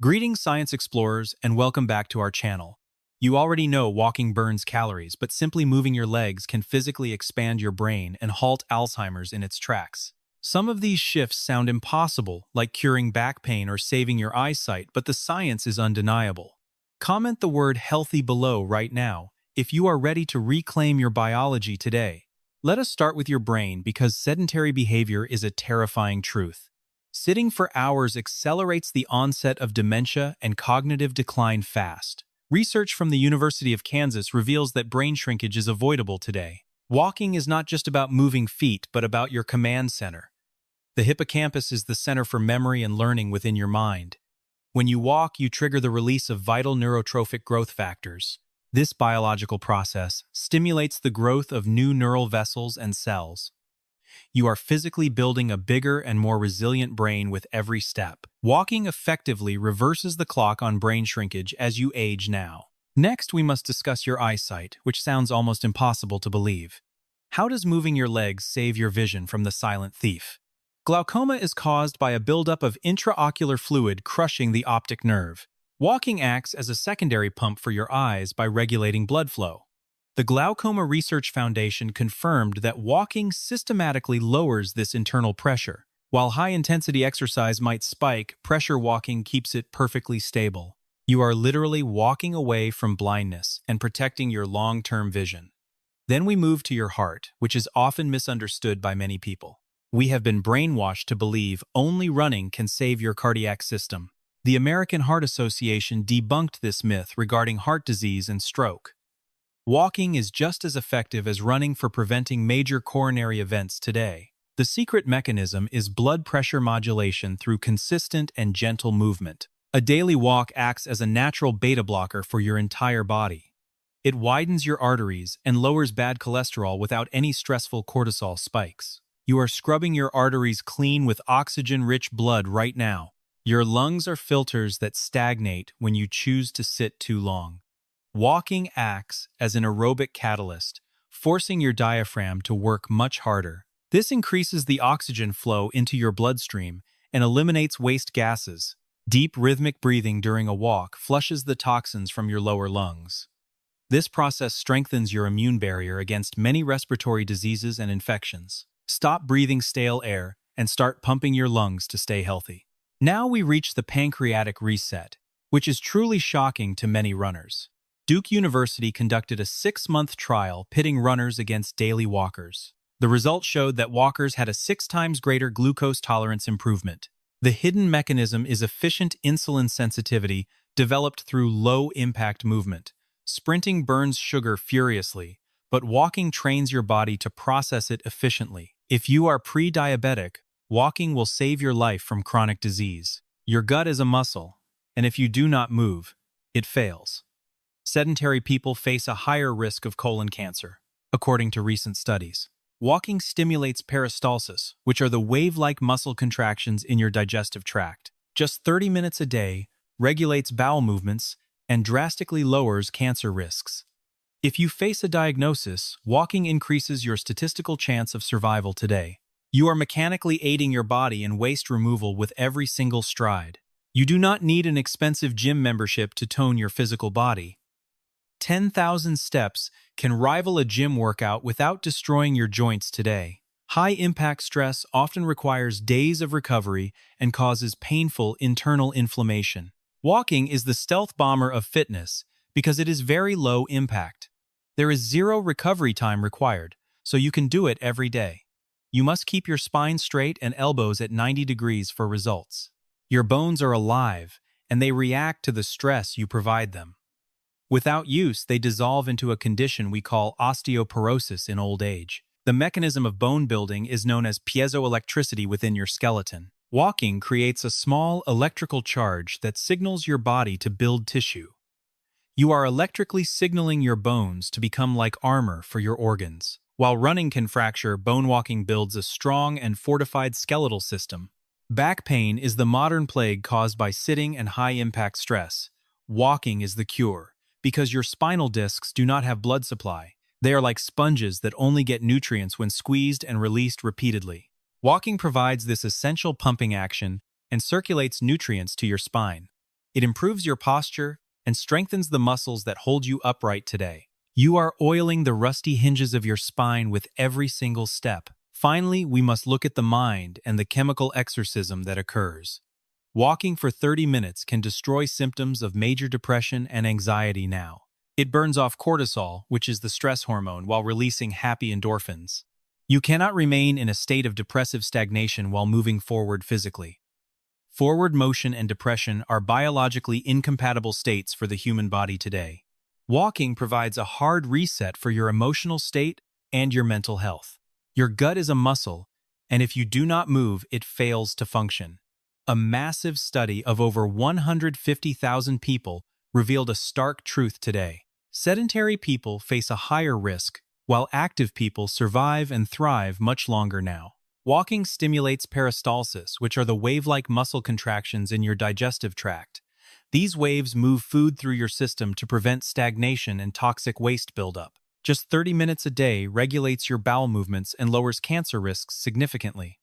Greetings, science explorers, and welcome back to our channel. You already know walking burns calories, but simply moving your legs can physically expand your brain and halt Alzheimer's in its tracks. Some of these shifts sound impossible, like curing back pain or saving your eyesight, but the science is undeniable. Comment the word healthy below right now if you are ready to reclaim your biology today. Let us start with your brain because sedentary behavior is a terrifying truth. Sitting for hours accelerates the onset of dementia and cognitive decline fast. Research from the University of Kansas reveals that brain shrinkage is avoidable today. Walking is not just about moving feet, but about your command center. The hippocampus is the center for memory and learning within your mind. When you walk, you trigger the release of vital neurotrophic growth factors. This biological process stimulates the growth of new neural vessels and cells. You are physically building a bigger and more resilient brain with every step. Walking effectively reverses the clock on brain shrinkage as you age now. Next, we must discuss your eyesight, which sounds almost impossible to believe. How does moving your legs save your vision from the silent thief? Glaucoma is caused by a buildup of intraocular fluid crushing the optic nerve. Walking acts as a secondary pump for your eyes by regulating blood flow. The Glaucoma Research Foundation confirmed that walking systematically lowers this internal pressure. While high-intensity exercise might spike, pressure walking keeps it perfectly stable. You are literally walking away from blindness and protecting your long-term vision. Then we move to your heart, which is often misunderstood by many people. We have been brainwashed to believe only running can save your cardiac system. The American Heart Association debunked this myth regarding heart disease and stroke. Walking is just as effective as running for preventing major coronary events today. The secret mechanism is blood pressure modulation through consistent and gentle movement. A daily walk acts as a natural beta blocker for your entire body. It widens your arteries and lowers bad cholesterol without any stressful cortisol spikes. You are scrubbing your arteries clean with oxygen-rich blood right now. Your lungs are filters that stagnate when you choose to sit too long. Walking acts as an aerobic catalyst, forcing your diaphragm to work much harder. This increases the oxygen flow into your bloodstream and eliminates waste gases. Deep rhythmic breathing during a walk flushes the toxins from your lower lungs. This process strengthens your immune barrier against many respiratory diseases and infections. Stop breathing stale air and start pumping your lungs to stay healthy. Now we reach the pancreatic reset, which is truly shocking to many runners. Duke University conducted a 6-month trial pitting runners against daily walkers. The results showed that walkers had a 6 times greater glucose tolerance improvement. The hidden mechanism is efficient insulin sensitivity developed through low-impact movement. Sprinting burns sugar furiously, but walking trains your body to process it efficiently. If you are pre-diabetic, walking will save your life from chronic disease. Your gut is a muscle, and if you do not move, it fails. Sedentary people face a higher risk of colon cancer, according to recent studies. Walking stimulates peristalsis, which are the wave-like muscle contractions in your digestive tract. Just 30 minutes a day regulates bowel movements and drastically lowers cancer risks. If you face a diagnosis, walking increases your statistical chance of survival today. You are mechanically aiding your body in waste removal with every single stride. You do not need an expensive gym membership to tone your physical body. 10,000 steps can rival a gym workout without destroying your joints today. High-impact stress often requires days of recovery and causes painful internal inflammation. Walking is the stealth bomber of fitness because it is very low impact. There is zero recovery time required, so you can do it every day. You must keep your spine straight and elbows at 90 degrees for results. Your bones are alive, and they react to the stress you provide them. Without use, they dissolve into a condition we call osteoporosis in old age. The mechanism of bone building is known as piezoelectricity within your skeleton. Walking creates a small electrical charge that signals your body to build tissue. You are electrically signaling your bones to become like armor for your organs. While running can fracture, bone walking builds a strong and fortified skeletal system. Back pain is the modern plague caused by sitting and high-impact stress. Walking is the cure. Because your spinal discs do not have blood supply. They are like sponges that only get nutrients when squeezed and released repeatedly. Walking provides this essential pumping action and circulates nutrients to your spine. It improves your posture and strengthens the muscles that hold you upright today. You are oiling the rusty hinges of your spine with every single step. Finally, we must look at the mind and the chemical exorcism that occurs. Walking for 30 minutes can destroy symptoms of major depression and anxiety now. It burns off cortisol, which is the stress hormone, while releasing happy endorphins. You cannot remain in a state of depressive stagnation while moving forward physically. Forward motion and depression are biologically incompatible states for the human body today. Walking provides a hard reset for your emotional state and your mental health. Your gut is a muscle, and if you do not move, it fails to function. A massive study of over 150,000 people revealed a stark truth today. Sedentary people face a higher risk, while active people survive and thrive much longer now. Walking stimulates peristalsis, which are the wave-like muscle contractions in your digestive tract. These waves move food through your system to prevent stagnation and toxic waste buildup. Just 30 minutes a day regulates your bowel movements and lowers cancer risks significantly.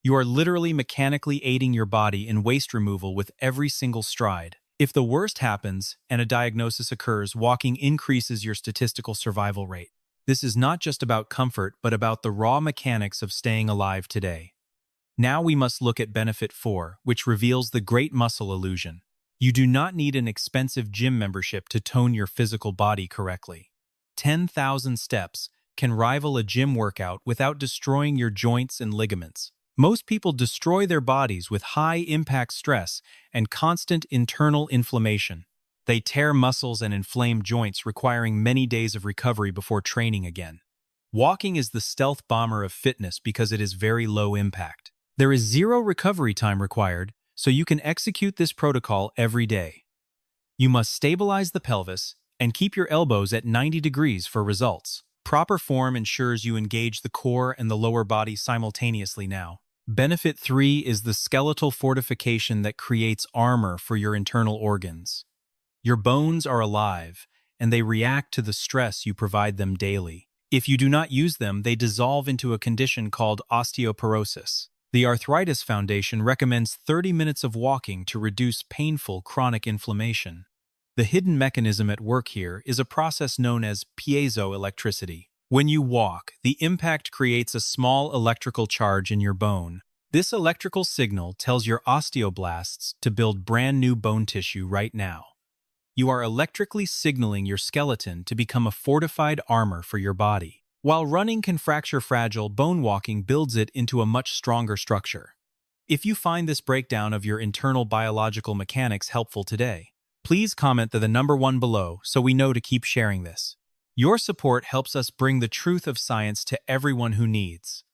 You are literally mechanically aiding your body in waste removal with every single stride. If the worst happens and a diagnosis occurs, walking increases your statistical survival rate. This is not just about comfort, but about the raw mechanics of staying alive today. Now we must look at benefit 4, which reveals the great muscle illusion. You do not need an expensive gym membership to tone your physical body correctly. 10,000 steps can rival a gym workout without destroying your joints and ligaments. Most people destroy their bodies with high-impact stress and constant internal inflammation. They tear muscles and inflame joints, requiring many days of recovery before training again. Walking is the stealth bomber of fitness because it is very low impact. There is zero recovery time required, so you can execute this protocol every day. You must stabilize the pelvis and keep your elbows at 90 degrees for results. Proper form ensures you engage the core and the lower body simultaneously now. Benefit 3 is the skeletal fortification that creates armor for your internal organs. Your bones are alive, and they react to the stress you provide them daily. If you do not use them, they dissolve into a condition called osteoporosis. The Arthritis Foundation recommends 30 minutes of walking to reduce painful chronic inflammation. The hidden mechanism at work here is a process known as piezoelectricity. When you walk, the impact creates a small electrical charge in your bone. This electrical signal tells your osteoblasts to build brand new bone tissue right now. You are electrically signaling your skeleton to become a fortified armor for your body. While running can fracture fragile, bone walking builds it into a much stronger structure. If you find this breakdown of your internal biological mechanics helpful today, please comment the number 1 below so we know to keep sharing this. Your support helps us bring the truth of science to everyone who needs.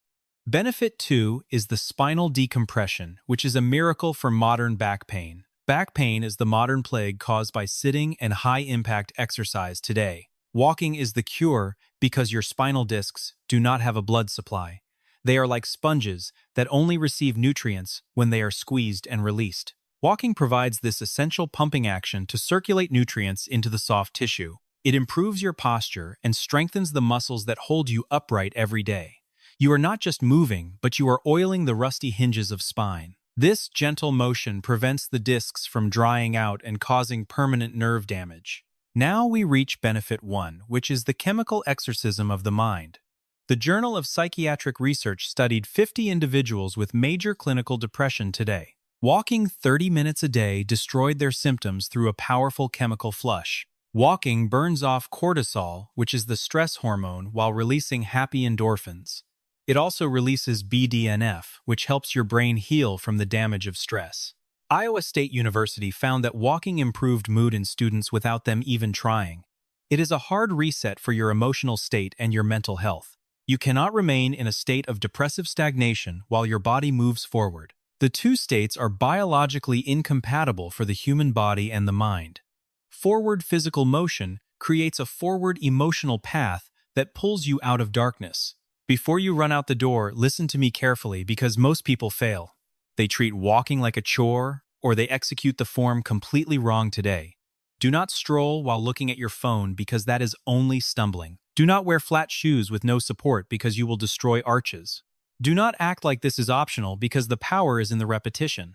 Benefit 2 is the spinal decompression, which is a miracle for modern back pain. Back pain is the modern plague caused by sitting and high-impact exercise today. Walking is the cure because your spinal discs do not have a blood supply. They are like sponges that only receive nutrients when they are squeezed and released. Walking provides this essential pumping action to circulate nutrients into the soft tissue. It improves your posture and strengthens the muscles that hold you upright every day. You are not just moving, but you are oiling the rusty hinges of spine. This gentle motion prevents the discs from drying out and causing permanent nerve damage. Now we reach benefit 1, which is the chemical exorcism of the mind. The Journal of Psychiatric Research studied 50 individuals with major clinical depression today. Walking 30 minutes a day destroyed their symptoms through a powerful chemical flush. Walking burns off cortisol, which is the stress hormone, while releasing happy endorphins. It also releases BDNF, which helps your brain heal from the damage of stress. Iowa State University found that walking improved mood in students without them even trying. It is a hard reset for your emotional state and your mental health. You cannot remain in a state of depressive stagnation while your body moves forward. The two states are biologically incompatible for the human body and the mind. Forward physical motion creates a forward emotional path that pulls you out of darkness. Before you run out the door, listen to me carefully because most people fail. They treat walking like a chore, or they execute the form completely wrong today. Do not stroll while looking at your phone because that is only stumbling. Do not wear flat shoes with no support because you will destroy arches. Do not act like this is optional because the power is in the repetition.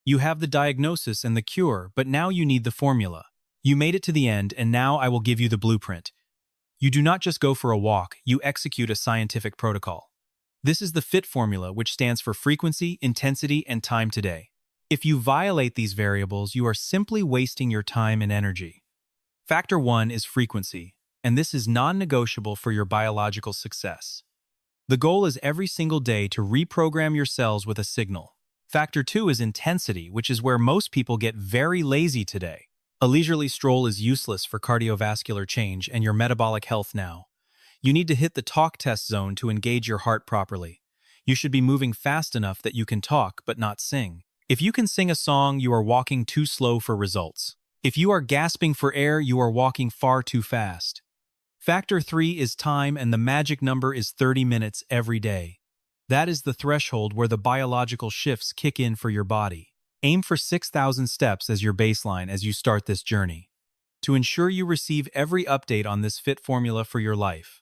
You have the diagnosis and the cure, but now you need the formula. You made it to the end, and now I will give you the blueprint. You do not just go for a walk, you execute a scientific protocol. This is the FIT formula, which stands for frequency, intensity, and time today. If you violate these variables, you are simply wasting your time and energy. Factor 1 is frequency, and this is non-negotiable for your biological success. The goal is every single day to reprogram your cells with a signal. Factor 2 is intensity, which is where most people get very lazy today. A leisurely stroll is useless for cardiovascular change and your metabolic health now. You need to hit the talk test zone to engage your heart properly. You should be moving fast enough that you can talk but not sing. If you can sing a song, you are walking too slow for results. If you are gasping for air, you are walking far too fast. Factor 3 is time, and the magic number is 30 minutes every day. That is the threshold where the biological shifts kick in for your body. Aim for 6,000 steps as your baseline as you start this journey. To ensure you receive every update on this FIT formula for your life,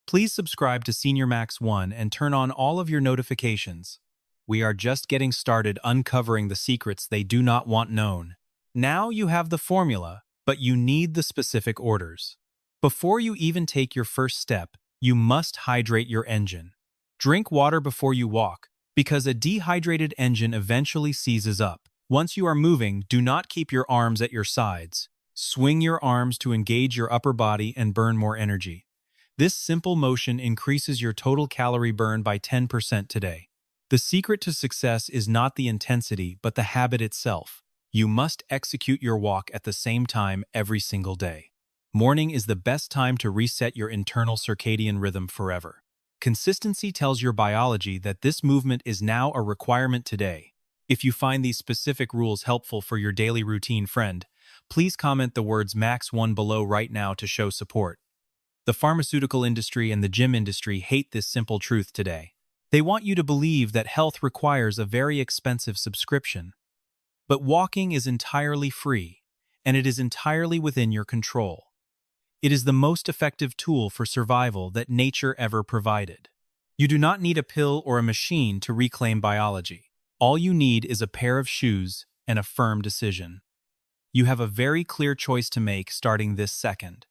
please subscribe to Senior Max 1 and turn on all of your notifications. We are just getting started uncovering the secrets they do not want known. Now you have the formula, but you need the specific orders. Before you even take your first step, you must hydrate your engine. Drink water before you walk, because a dehydrated engine eventually seizes up. Once you are moving, do not keep your arms at your sides. Swing your arms to engage your upper body and burn more energy. This simple motion increases your total calorie burn by 10% today. The secret to success is not the intensity, but the habit itself. You must execute your walk at the same time every single day. Morning is the best time to reset your internal circadian rhythm forever. Consistency tells your biology that this movement is now a requirement today. If you find these specific rules helpful for your daily routine, friend, please comment the words Max 1 below right now to show support. The pharmaceutical industry and the gym industry hate this simple truth today. They want you to believe that health requires a very expensive subscription. But walking is entirely free, and it is entirely within your control. It is the most effective tool for survival that nature ever provided. You do not need a pill or a machine to reclaim biology. All you need is a pair of shoes and a firm decision. You have a very clear choice to make starting this second.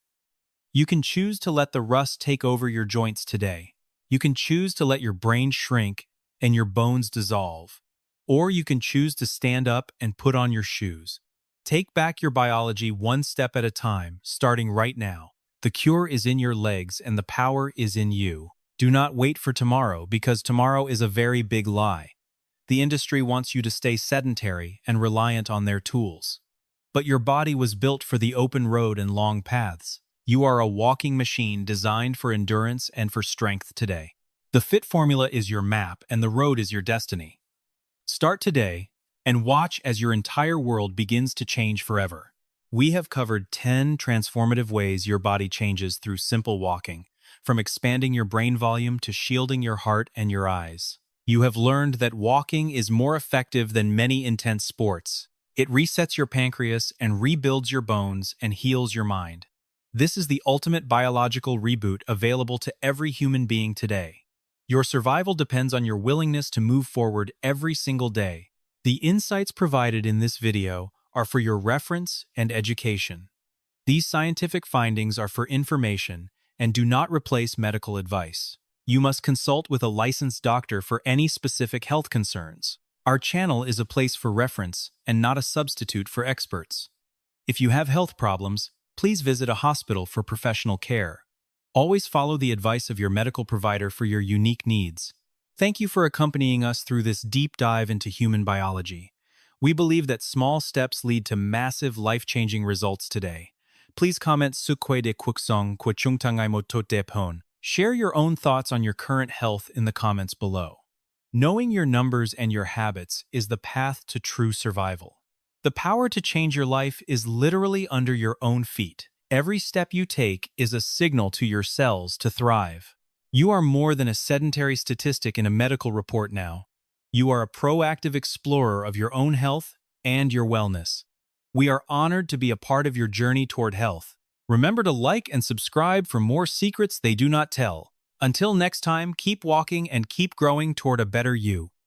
You can choose to let the rust take over your joints today. You can choose to let your brain shrink and your bones dissolve. Or you can choose to stand up and put on your shoes. Take back your biology one step at a time, starting right now. The cure is in your legs and the power is in you. Do not wait for tomorrow, because tomorrow is a very big lie. The industry wants you to stay sedentary and reliant on their tools. But your body was built for the open road and long paths. You are a walking machine designed for endurance and for strength today. The FIT formula is your map and the road is your destiny. Start today and watch as your entire world begins to change forever. We have covered 10 transformative ways your body changes through simple walking, from expanding your brain volume to shielding your heart and your eyes. You have learned that walking is more effective than many intense sports. It resets your pancreas and rebuilds your bones and heals your mind. This is the ultimate biological reboot available to every human being today. Your survival depends on your willingness to move forward every single day. The insights provided in this video are for your reference and education. These scientific findings are for information and do not replace medical advice. You must consult with a licensed doctor for any specific health concerns. Our channel is a place for reference and not a substitute for experts. If you have health problems, please visit a hospital for professional care. Always follow the advice of your medical provider for your unique needs. Thank you for accompanying us through this deep dive into human biology. We believe that small steps lead to massive life-changing results today. Please comment sukwe de kuksong kwa chungtangay mo totepon. Share your own thoughts on your current health in the comments below. Knowing your numbers and your habits is the path to true survival. The power to change your life is literally under your own feet. Every step you take is a signal to your cells to thrive. You are more than a sedentary statistic in a medical report now. You are a proactive explorer of your own health and your wellness. We are honored to be a part of your journey toward health. Remember to like and subscribe for more secrets they do not tell. Until next time, keep walking and keep growing toward a better you.